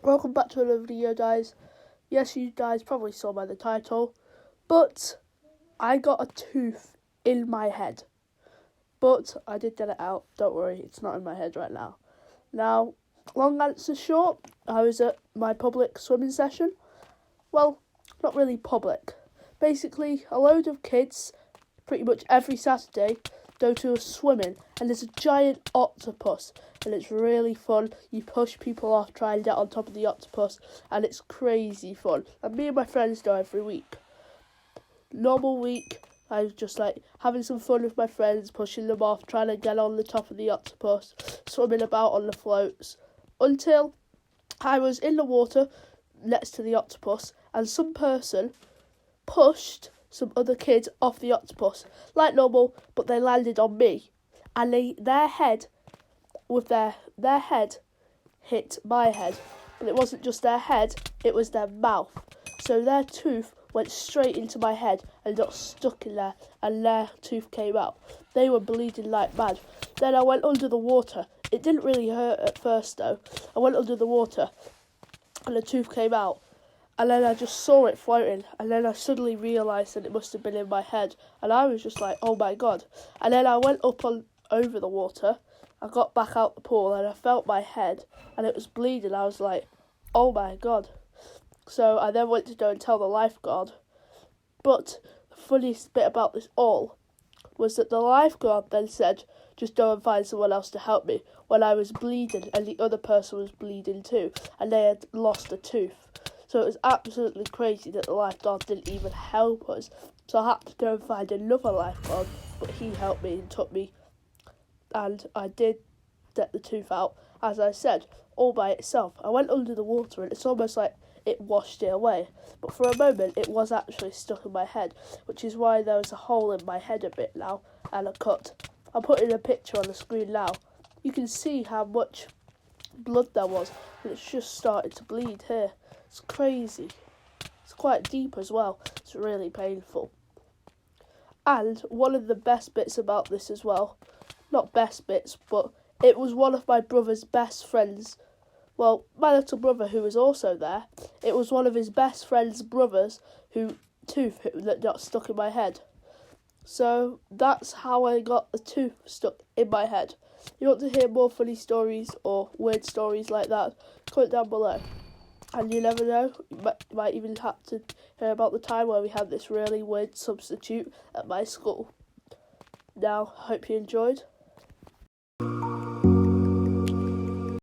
Welcome back to another video, guys. Yes, you guys probably saw by the title, but I got a tooth in my head. But I did get it out, don't worry, it's not in my head right now. Now, long answer short, I was at my public swimming session. Well, not really public. Basically, a load of kids, pretty much every Saturday, go to a swimming, and there's a giant octopus, and it's really fun. You push people off, try and get on top of the octopus, and it's crazy fun. And me and my friends go every week. Normal week, I was just like having some fun with my friends, pushing them off, trying to get on the top of the octopus, swimming about on the floats, until I was in the water next to the octopus, and some person pushed some other kids off the octopus, like normal, but they landed on me, and their head hit my head, but it wasn't just their head, it was their mouth, so their tooth went straight into my head and got stuck in there, and their tooth came out. They were bleeding like mad. Then I went under the water. It didn't really hurt at first though. I went under the water and the tooth came out. And then I just saw it floating, and then I suddenly realised that it must have been in my head, and I was just like, oh my god. And then I went up over the water, I got back out the pool, and I felt my head, and it was bleeding. I was like, oh my god. So I then went to go and tell the lifeguard. But the funniest bit about this all was that the lifeguard then said, just go and find someone else to help me, when I was bleeding, and the other person was bleeding too, and they had lost a tooth. So it was absolutely crazy that the lifeguard didn't even help us. So I had to go and find another lifeguard, but he helped me and took me. And I did get the tooth out, as I said, all by itself. I went under the water and it's almost like it washed it away. But for a moment it was actually stuck in my head, which is why there was a hole in my head a bit now, and a cut. I'm putting a picture on the screen now. You can see how much blood there was, and it's just started to bleed here. It's crazy. It's quite deep as well. It's really painful. And one of the best bits about this as well, not best bits, but it was one of my brother's best friends. Well, my little brother who was also there, it was one of his best friend's brothers tooth that got stuck in my head. So that's how I got the tooth stuck in my head. If you want to hear more funny stories or weird stories like that, comment down below. And you never know, you might even have to hear about the time where we had this really weird substitute at my school. Now, I hope you enjoyed.